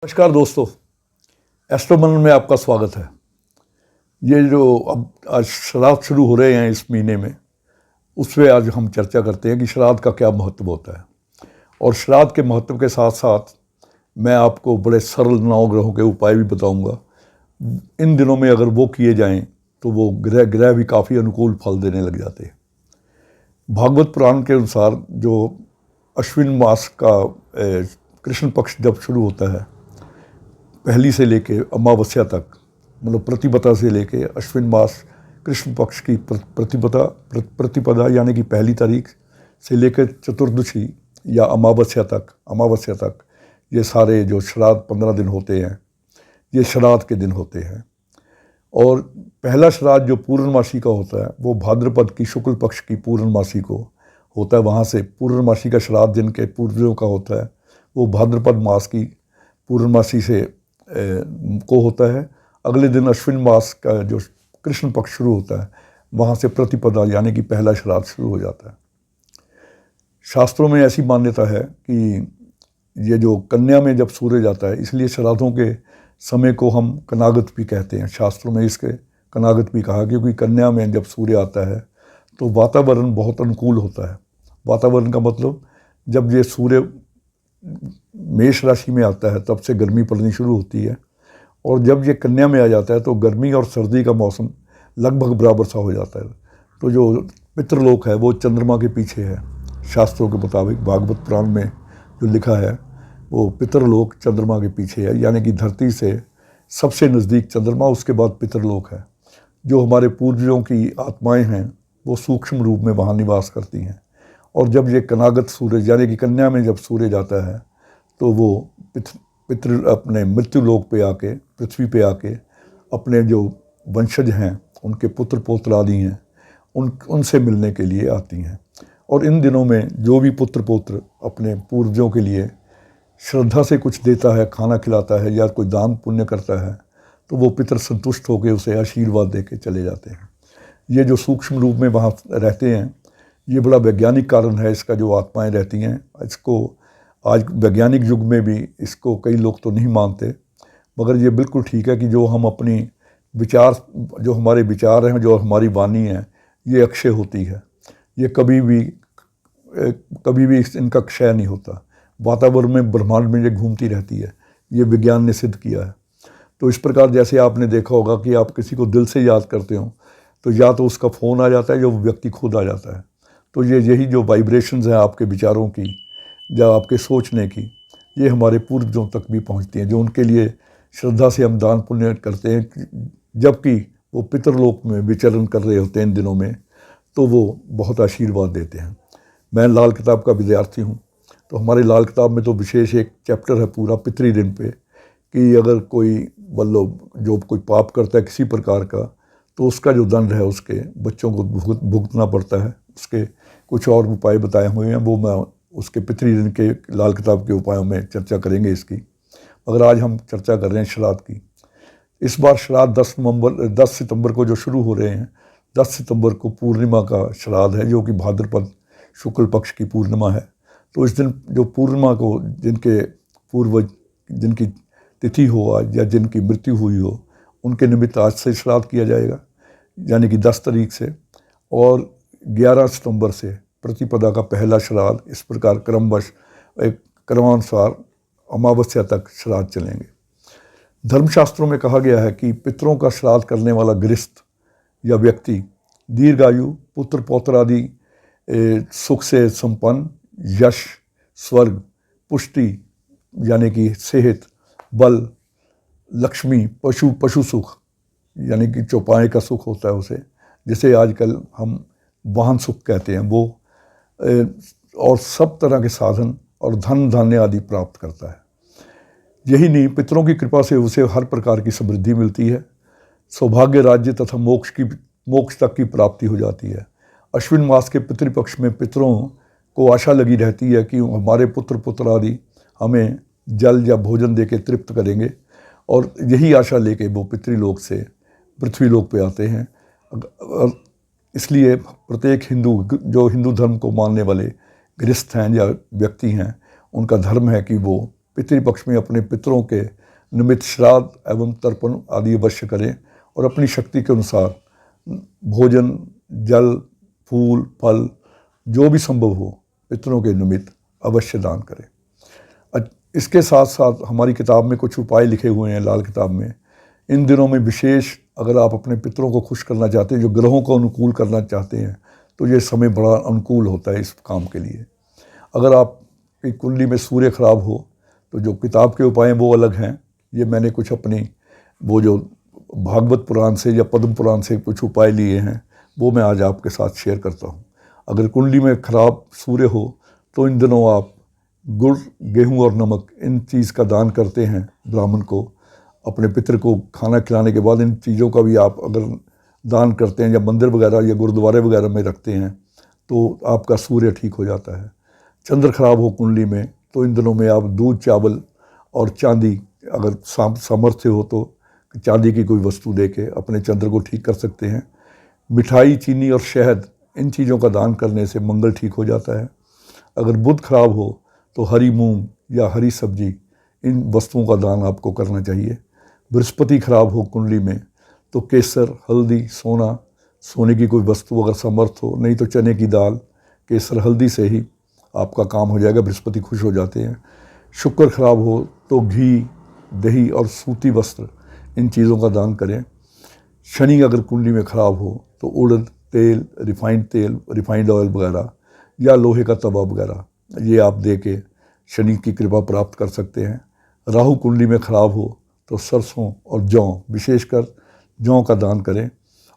नमस्कार दोस्तों, एस्ट्रोमन में आपका स्वागत है। ये जो अब आज श्राद्ध शुरू हो रहे हैं इस महीने में, उस पर आज हम चर्चा करते हैं कि श्राद्ध का क्या महत्व होता है। और श्राद्ध के महत्व के साथ साथ मैं आपको बड़े सरल नवग्रहों के उपाय भी बताऊंगा। इन दिनों में अगर वो किए जाएं तो वो ग्रह भी काफ़ी अनुकूल फल देने लग जाते हैं। भागवत पुराण के अनुसार जो अश्विन मास का कृष्ण पक्ष जब शुरू होता है, पहली से लेके अमावस्या तक, मतलब प्रतिपदा से लेके अश्विन मास कृष्ण पक्ष की प्रतिपदा यानी कि पहली तारीख से लेकर चतुर्दशी या अमावस्या तक ये सारे जो श्राद्ध 15 दिन होते हैं, ये श्राद्ध के दिन होते हैं। और पहला श्राद्ध जो पूर्णमासी का होता है वो भाद्रपद की शुक्ल पक्ष की पूर्णमासी को होता है। वहाँ से पूर्णमासी का श्राद्ध जिनके पूर्वजों का होता है वो भाद्रपद मास की पूर्णमासी से को होता है। अगले दिन अश्विन मास का जो कृष्ण पक्ष शुरू होता है वहाँ से प्रतिपदा यानी कि पहला श्राद्ध शुरू हो जाता है। शास्त्रों में ऐसी मान्यता है कि ये जो कन्या में जब सूर्य जाता है, इसलिए श्राद्धों के समय को हम कनागत भी कहते हैं। शास्त्रों में इसके कनागत भी कहा, क्योंकि कन्या में जब सूर्य आता है तो वातावरण बहुत अनुकूल होता है। वातावरण का मतलब जब ये सूर्य मेष राशि में आता है तब से गर्मी पड़नी शुरू होती है, और जब ये कन्या में आ जाता है तो गर्मी और सर्दी का मौसम लगभग बराबर सा हो जाता है। तो जो पितृलोक है वो चंद्रमा के पीछे है। शास्त्रों के मुताबिक भागवत पुराण में जो लिखा है वो पितृलोक चंद्रमा के पीछे है, यानी कि धरती से सबसे नज़दीक चंद्रमा, उसके बाद पितृलोक है। जो हमारे पूर्वजों की आत्माएं हैं वो सूक्ष्म रूप में वहाँ निवास करती हैं। और जब ये कनागत सूर्य यानी कि कन्या में जब सूर्य जाता है तो वो पितृ अपने मृत्यु लोक पे आके, पृथ्वी पे आके अपने जो वंशज हैं, उनके पुत्र पौत्र आदि हैं, उनसे मिलने के लिए आती हैं। और इन दिनों में जो भी पुत्र पौत्र अपने पूर्वजों के लिए श्रद्धा से कुछ देता है, खाना खिलाता है या कोई दान पुण्य करता है, तो वो पितर संतुष्ट होकर उसे आशीर्वाद दे के चले जाते हैं। ये जो सूक्ष्म रूप में वहाँ रहते हैं, ये बड़ा वैज्ञानिक कारण है इसका, जो आत्माएं रहती हैं। इसको आज वैज्ञानिक युग में भी इसको कई लोग तो नहीं मानते, मगर ये बिल्कुल ठीक है कि जो हम अपनी विचार, जो हमारे विचार हैं, जो हमारी वाणी है, ये अक्षय होती है। ये कभी भी इनका क्षय नहीं होता। वातावरण में, ब्रह्मांड में ये घूमती रहती है। ये विज्ञान ने सिद्ध किया है। तो इस प्रकार जैसे आपने देखा होगा कि आप किसी को दिल से याद करते हो तो या तो उसका फ़ोन आ जाता है, जो व्यक्ति खुद आ जाता है। तो यही जो वाइब्रेशंस हैं आपके विचारों की या आपके सोचने की, ये हमारे पूर्वजों तक भी पहुंचती हैं, जो उनके लिए श्रद्धा से हम दान पुण्य करते हैं, जबकि वो पितरलोक में विचरण कर रहे होते हैं इन दिनों में, तो वो बहुत आशीर्वाद देते हैं। मैं लाल किताब का विद्यार्थी हूँ, तो हमारे लाल किताब में तो विशेष एक चैप्टर है पूरा पितृ दिन पे, कि अगर कोई मतलब जो कोई पाप करता है किसी प्रकार का, तो उसका जो दंड है उसके बच्चों को भुगतना पड़ता है। उसके कुछ और उपाय बताए हुए हैं, वो मैं उसके पितृदिन के लाल किताब के उपायों में चर्चा करेंगे इसकी। मगर आज हम चर्चा कर रहे हैं श्राद्ध की। इस बार श्राद्ध 10 सितंबर को जो शुरू हो रहे हैं, 10 सितंबर को पूर्णिमा का श्राद्ध है, जो कि भाद्रपद शुक्ल पक्ष की पूर्णिमा है। तो इस दिन जो पूर्णिमा को जिनके पूर्वज, जिनकी तिथि हो आज या जिनकी मृत्यु हुई हो, उनके निमित्त आज से श्राद्ध किया जाएगा, यानी कि 10 तारीख से, और 11 सितंबर से प्रतिपदा का पहला श्राद्ध। इस प्रकार क्रमवश एक क्रमानुसार अमावस्या तक श्राद्ध चलेंगे। धर्मशास्त्रों में कहा गया है कि पितरों का श्राद्ध करने वाला गृहस्थ या व्यक्ति दीर्घायु, पुत्र पौत्र आदि सुख से संपन्न, यश, स्वर्ग, पुष्टि यानी कि सेहत, बल, लक्ष्मी, पशु सुख यानी कि चौपाए का सुख होता है उसे, जिसे आजकल हम वाहन सुख कहते हैं, वो और सब तरह के साधन और धन धान्य आदि प्राप्त करता है। यही नहीं, पितरों की कृपा से उसे हर प्रकार की समृद्धि मिलती है, सौभाग्य, राज्य तथा मोक्ष तक की प्राप्ति हो जाती है। अश्विन मास के पितृपक्ष में पितरों को आशा लगी रहती है कि हमारे पुत्र आदि हमें जल या भोजन दे के तृप्त करेंगे, और यही आशा लेके वो पितृलोक से पृथ्वीलोक पे आते हैं। इसलिए प्रत्येक हिंदू, जो हिंदू धर्म को मानने वाले गृहस्थ हैं या व्यक्ति हैं, उनका धर्म है कि वो पितृपक्ष में अपने पितरों के निमित्त श्राद्ध एवं तर्पण आदि अवश्य करें और अपनी शक्ति के अनुसार भोजन, जल, फूल, फल जो भी संभव हो पितरों के निमित्त अवश्य दान करें। इसके साथ साथ हमारी किताब में कुछ उपाय लिखे हुए हैं, लाल किताब में। इन दिनों में विशेष अगर आप अपने पितरों को खुश करना चाहते हैं, जो ग्रहों को अनुकूल करना चाहते हैं, तो ये समय बड़ा अनुकूल होता है इस काम के लिए। अगर आपकी कुंडली में सूर्य खराब हो तो जो किताब के उपाय हैं वो अलग हैं। ये मैंने कुछ अपनी वो जो भागवत पुराण से या पद्म पुराण से कुछ उपाय लिए हैं वो मैं आज आपके साथ शेयर करता हूँ। अगर कुंडली में खराब सूर्य हो तो इन दिनों आप गुड़, गेहूँ और नमक इन चीज़ का दान करते हैं ब्राह्मण को। अपने पितर को खाना खिलाने के बाद इन चीज़ों का भी आप अगर दान करते हैं या मंदिर वगैरह या गुरुद्वारे वगैरह में रखते हैं तो आपका सूर्य ठीक हो जाता है। चंद्र खराब हो कुंडली में तो इन दिनों में आप दूध, चावल और चांदी, अगर सामर्थ्य हो तो चांदी की कोई वस्तु दे के अपने चंद्र को ठीक कर सकते हैं। मिठाई, चीनी और शहद इन चीज़ों का दान करने से मंगल ठीक हो जाता है। अगर बुध खराब हो तो हरी मूंग या हरी सब्जी इन वस्तुओं का दान आपको करना चाहिए। बृहस्पति खराब हो कुंडली में तो केसर, हल्दी, सोने की कोई वस्तु अगर समर्थ हो, नहीं तो चने की दाल, केसर, हल्दी से ही आपका काम हो जाएगा, बृहस्पति खुश हो जाते हैं। शुक्र खराब हो तो घी, दही और सूती वस्त्र इन चीज़ों का दान करें। शनि अगर कुंडली में खराब हो तो उड़द तेल, रिफाइंड ऑयल वगैरह या लोहे का तवा वगैरह ये आप दे के शनि की कृपा प्राप्त कर सकते हैं। राहु कुंडली में खराब हो तो सरसों और जौ, विशेषकर जौ का दान करें।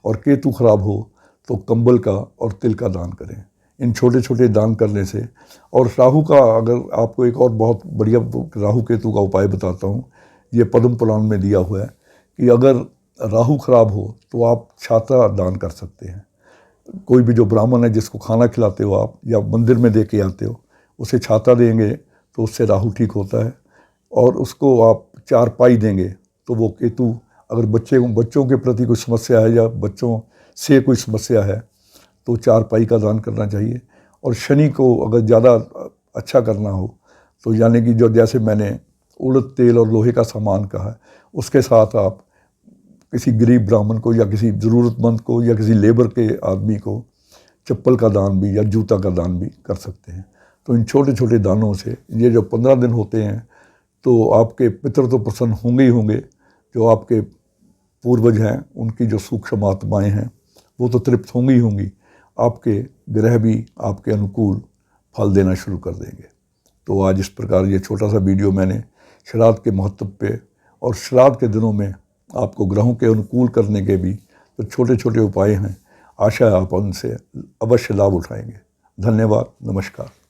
और केतु खराब हो तो कंबल का और तिल का दान करें। इन छोटे छोटे दान करने से, और राहु का अगर आपको एक और बहुत बढ़िया राहु केतु का उपाय बताता हूँ, ये पद्म पुराण में दिया हुआ है कि अगर राहु खराब हो तो आप छाता दान कर सकते हैं। कोई भी जो ब्राह्मण है जिसको खाना खिलाते हो आप या मंदिर में दे के आते हो, उसे छाता देंगे तो उससे राहु ठीक होता है। और उसको आप चारपाई देंगे तो वो केतु, अगर बच्चों के प्रति कोई समस्या है या बच्चों से कोई समस्या है तो चारपाई का दान करना चाहिए। और शनि को अगर ज़्यादा अच्छा करना हो तो यानी कि जो जैसे मैंने उड़द तेल और लोहे का सामान कहा है, उसके साथ आप किसी गरीब ब्राह्मण को या किसी ज़रूरतमंद को या किसी लेबर के आदमी को चप्पल का दान भी या जूता का दान भी कर सकते हैं। तो इन छोटे छोटे दानों से ये जो 15 दिन होते हैं तो आपके पितर तो प्रसन्न होंगे ही होंगे, जो आपके पूर्वज हैं उनकी जो सूक्ष्म आत्माएँ हैं वो तो तृप्त होंगी ही होंगी, आपके ग्रह भी आपके अनुकूल फल देना शुरू कर देंगे। तो आज इस प्रकार ये छोटा सा वीडियो मैंने श्राद्ध के महत्व पे और श्राद्ध के दिनों में आपको ग्रहों के अनुकूल करने के भी तो छोटे छोटे उपाय हैं, आशा है आप उनसे अवश्य लाभ उठाएंगे। धन्यवाद, नमस्कार।